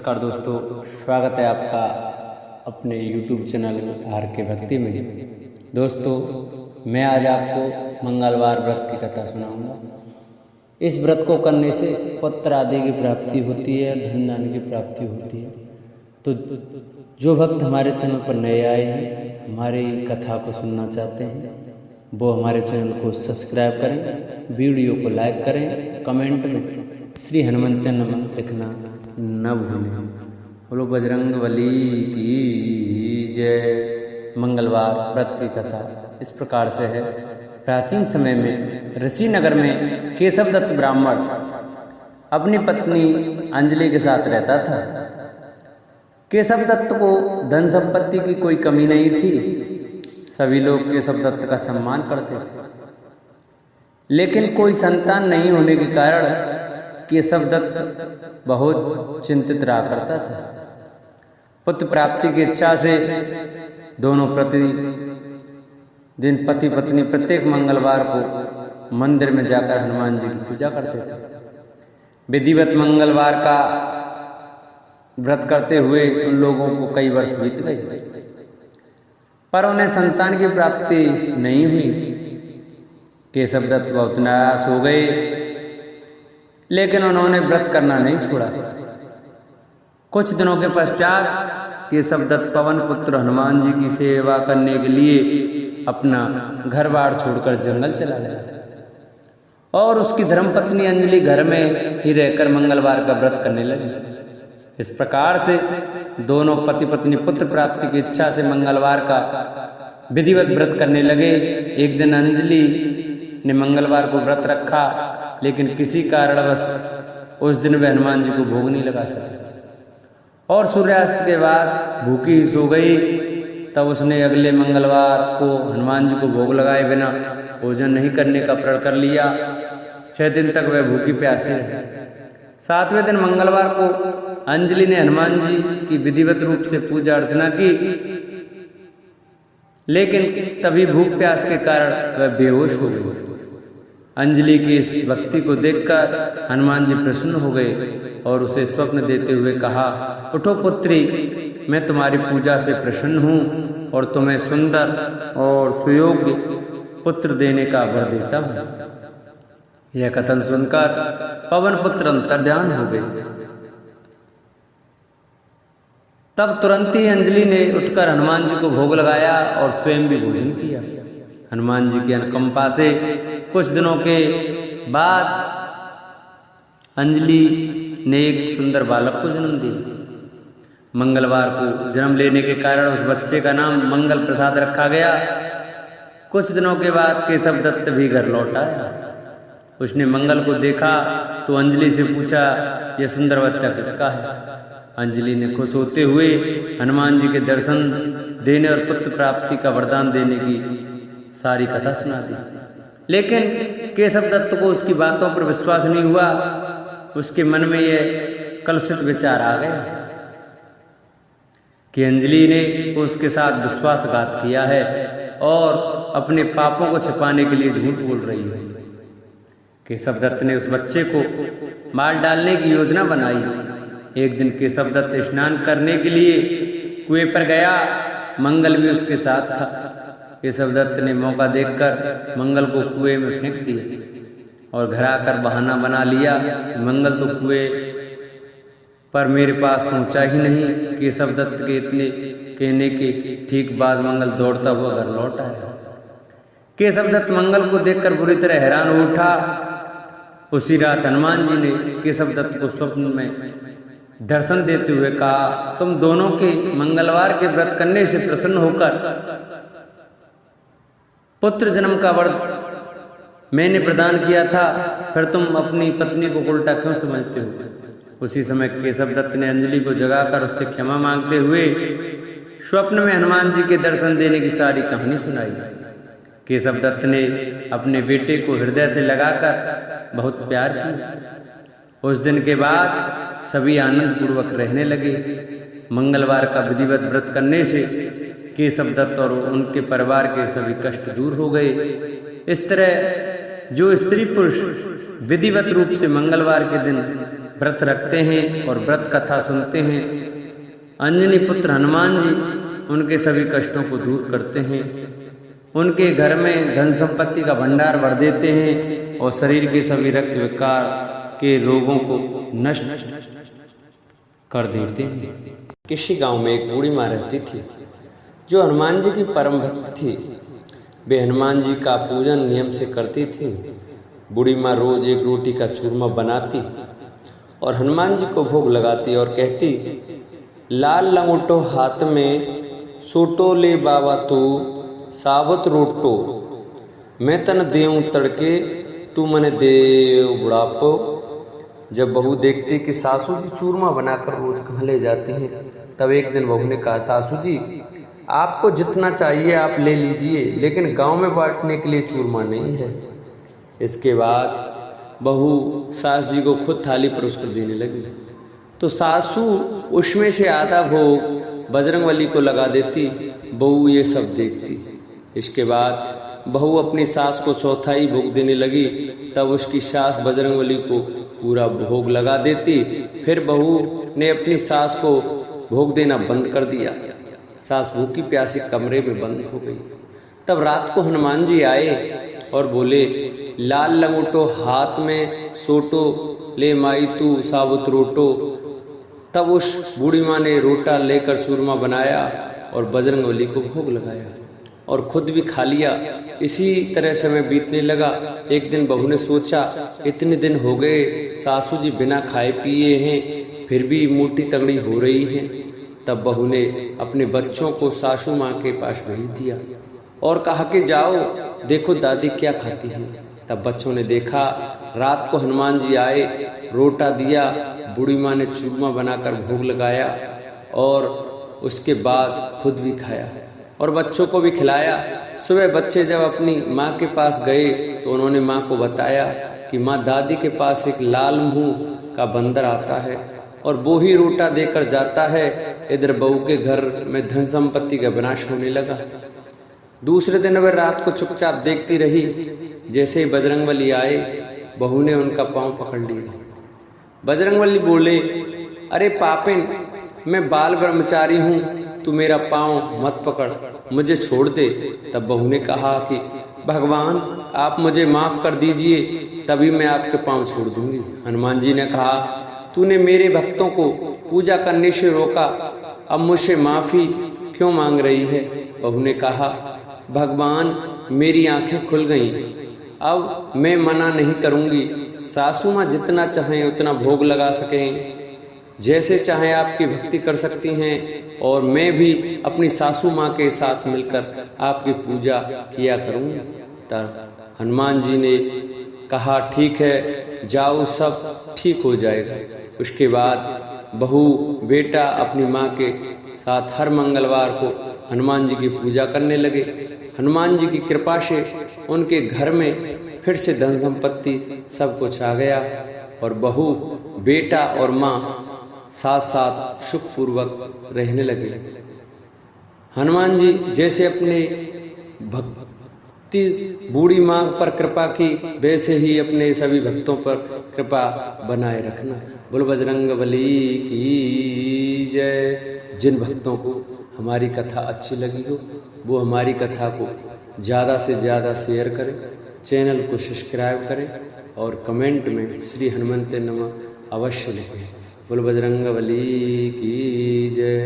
नमस्कार दोस्तों, स्वागत है आपका अपने YouTube चैनल आर के भक्ति में। दोस्तों, मैं आज आपको मंगलवार व्रत की कथा सुनाऊंगा। इस व्रत को करने से पुत्र आदि की प्राप्ति होती है, धन धान की प्राप्ति होती है। तो जो भक्त हमारे चैनल पर नए आए हैं, हमारी कथा को सुनना चाहते हैं, वो हमारे चैनल को सब्सक्राइब करें, वीडियो को लाइक करें, कमेंट में श्री हनुमंत नमः लिखना न भूलें। बोलो बजरंगबली की जय। मंगलवार व्रत की कथा इस प्रकार से है। प्राचीन समय में ऋषि नगर में केशवदत्त ब्राह्मण अपनी पत्नी अंजलि के साथ रहता था। केशवदत्त को धन संपत्ति की कोई कमी नहीं थी। सभी लोग केशवदत्त का सम्मान करते थे, लेकिन कोई संतान नहीं होने के कारण केशवदत्त बहुत चिंतित रहा करता था। पुत्र प्राप्ति की इच्छा से दोनों प्रतिदिन पति पत्नी प्रत्येक मंगलवार को मंदिर में जाकर हनुमान जी की पूजा करते थे। विधिवत मंगलवार का व्रत करते हुए उन लोगों को कई वर्ष बीत गए, पर उन्हें संतान की प्राप्ति नहीं हुई। केशवदत्त बहुत निराश हो गए, लेकिन उन्होंने व्रत करना नहीं छोड़ा। कुछ दिनों के पश्चात केशवदत्त पवन पुत्र हनुमान जी की सेवा करने के लिए अपना घर बार छोड़कर जंगल चला गया और उसकी धर्मपत्नी अंजलि घर में ही रहकर मंगलवार का व्रत करने लगी। इस प्रकार से दोनों पति पत्नी पुत्र प्राप्ति की इच्छा से मंगलवार का विधिवत व्रत करने लगे। एक दिन अंजलि ने मंगलवार को व्रत रखा, लेकिन किसी कारणवश उस दिन वह हनुमान जी को भोग नहीं लगा सकी और सूर्यास्त के बाद भूखी ही सो गई। तब उसने अगले मंगलवार को हनुमान जी को भोग लगाए बिना भोजन नहीं करने का प्रण कर लिया। 6 दिन तक वह भूखी प्यासी रही। 7वें दिन मंगलवार को अंजलि ने हनुमान जी की विधिवत रूप से पूजा अर्चना की, लेकिन तभी भूख प्यास के कारण वह बेहोश हो गई। अंजलि की इस भक्ति को देखकर हनुमान जी प्रसन्न हो गए और उसे स्वप्न देते हुए कहा, उठो पुत्री, मैं तुम्हारी पूजा से प्रसन्न हूँ और तुम्हें सुंदर और सुयोग्य पुत्र देने का वर देता हूँ। यह कथन सुनकर पवन पुत्र अंतर्ध्यान हो गए। तब तुरंत ही अंजलि ने उठकर हनुमान जी को भोग लगाया और स्वयं भी भोजन किया। हनुमान जी की अनुकंपा से कुछ दिनों के बाद अंजलि ने एक सुंदर बालक को जन्म दिया। मंगलवार को जन्म लेने के कारण उस बच्चे का नाम मंगल प्रसाद रखा गया। कुछ दिनों के बाद केशवदत्त भी घर लौट आया। उसने मंगल को देखा तो अंजलि से पूछा, यह सुंदर बच्चा किसका है? अंजलि ने खुश होते हुए हनुमान जी के दर्शन देने और पुत्र प्राप्ति का वरदान देने की सारी कथा सुना दी। लेकिन केशवदत्त को उसकी बातों पर विश्वास नहीं हुआ। उसके मन में यह कलुषित विचार आ गया कि अंजलि ने उसके साथ विश्वासघात किया है और अपने पापों को छिपाने के लिए झूठ बोल रही है। केशवदत्त ने उस बच्चे को मार डालने की योजना बनाई। एक दिन केशवदत्त स्नान करने के लिए कुएं पर गया। मंगल भी उसके साथ था। केशवदत्त ने मौका देखकर मंगल को कुएं में फेंक दिया और घर आकर बहाना बना लिया, मंगल तो कुएं पर मेरे पास पहुंचा ही नहीं। केशवदत्त के इतने कहने के ठीक बाद मंगल दौड़ता हुआ घर लौट आया। केशवदत्त मंगल को देखकर बुरी तरह हैरान हो उठा। उसी रात हनुमान जी ने केशवदत्त को स्वप्न में दर्शन देते हुए कहा, तुम दोनों के मंगलवार के व्रत करने से प्रसन्न होकर पुत्र जन्म का वर मैंने प्रदान किया था, फिर तुम अपनी पत्नी को उल्टा क्यों समझते हो? उसी समय केशवदत्त ने अंजलि को जगाकर उससे क्षमा मांगते हुए स्वप्न में हनुमान जी के दर्शन देने की सारी कहानी सुनाई। केशवदत्त ने अपने बेटे को हृदय से लगाकर बहुत प्यार किया। उस दिन के बाद सभी आनंद पूर्वक रहने लगे। मंगलवार का विधिवत व्रत करने से केशवदत्त और उनके परिवार के सभी कष्ट दूर हो गए। इस तरह जो स्त्री पुरुष विधिवत रूप से मंगलवार के दिन व्रत रखते हैं और व्रत कथा सुनते हैं। अंजनी पुत्र हनुमान जी उनके सभी कष्टों को दूर करते हैं, उनके घर में धन संपत्ति का भंडार भर देते हैं और शरीर के सभी रक्त विकार के रोगों को नष्ट कर देते हैं। किसी गांव में एक बूढ़ी माँ रहती थी जो हनुमान जी की परम भक्त थी। वे हनुमान जी का पूजन नियम से करती थी। बूढ़ी माँ रोज एक रोटी का चूरमा बनाती और हनुमान जी को भोग लगाती और कहती, लाल लंगोटो हाथ में सोटो ले बाबा तू साबत रोटो, मैं तन देऊं तड़के तू मने देव बुढ़ापो। जब बहू देखती कि सासू जी चूरमा बनाकर रोज कहाँ ले जाती हैं, तब एक दिन बहू ने कहा, सासू जी आपको जितना चाहिए आप ले लीजिए, लेकिन गांव में बांटने के लिए चूरमा नहीं है। इसके बाद बहू सास जी को खुद थाली परोसकर देने लगी, तो सासू उसमें से आधा भोग बजरंगबली को लगा देती। बहू ये सब देखती। इसके बाद बहू अपनी सास को चौथाई भोग देने लगी, तब उसकी सास बजरंगबली को पूरा भोग लगा देती। फिर बहू ने अपनी सास को भोग देना बंद कर दिया। सास भूखी प्यासी कमरे में बंद हो गई। तब रात को हनुमान जी आए और बोले, लाल लंगोटो हाथ में सोटो ले माई तू साबुत रोटो। तब उस बूढ़ी माँ ने रोटा लेकर चूरमा बनाया और बजरंगबली को भोग लगाया और खुद भी खा लिया। इसी तरह समय बीतने लगा। एक दिन बहू ने सोचा, इतने दिन हो गए सासू जी बिना खाए पिए हैं, फिर भी मोटी तगड़ी हो रही हैं। तब बहू ने अपने बच्चों को सासू माँ के पास भेज दिया और कहा कि जाओ देखो दादी क्या खाती हैं। तब बच्चों ने देखा, रात को हनुमान जी आए, रोटा दिया, बूढ़ी माँ ने चूरमा बनाकर भोग लगाया और उसके बाद खुद भी खाया और बच्चों को भी खिलाया। सुबह बच्चे जब अपनी माँ के पास गए तो उन्होंने माँ को बताया कि माँ दादी के पास एक लाल मुंह का बंदर आता है और वो ही रोटा देकर जाता है। इधर बहू के घर में धन संपत्ति का विनाश होने लगा। दूसरे दिन वह रात को चुपचाप देखती रही। जैसे ही बजरंगबली आए, बहू ने उनका पांव पकड़ लिया। बजरंगबली बोले, अरे पापिन, मैं बाल ब्रह्मचारी हूँ, तू मेरा पांव मत पकड़, मुझे छोड़ दे। तब बहू ने कहा कि भगवान आप मुझे माफ कर दीजिए, तभी मैं आपके पांव छोड़ दूंगी। हनुमान जी ने कहा, तूने मेरे भक्तों को पूजा करने से रोका, अब मुझसे माफी क्यों मांग रही है? बहू ने कहा, भगवान मेरी आंखें खुल गईं, अब मैं मना नहीं करूंगी। सासू माँ जितना चाहें उतना भोग लगा सकें, जैसे चाहें आपकी भक्ति कर सकती हैं और मैं भी अपनी सासू माँ के साथ मिलकर आपकी पूजा किया करूंगी। तब हनुमान जी ने कहा, ठीक है जाओ, सब ठीक हो जाएगा। उसके बाद बहू बेटा अपनी माँ के साथ हर मंगलवार को हनुमान जी की पूजा करने लगे। हनुमान जी की कृपा से उनके घर में फिर से धन संपत्ति सब कुछ आ गया और बहू बेटा और माँ साथ साथ सुखपूर्वक रहने लगे। हनुमान जी जैसे अपने भक्ति बूढ़ी माँ पर कृपा की, वैसे ही अपने सभी भक्तों पर कृपा बनाए रखना। बोल बजरंगबली की जय। जिन भक्तों को हमारी कथा अच्छी लगी हो वो हमारी कथा को ज़्यादा से ज़्यादा शेयर करें, चैनल को सब्सक्राइब करें और कमेंट में श्री हनुमंते नमः अवश्य लिखें। बोल बजरंगबली की जय।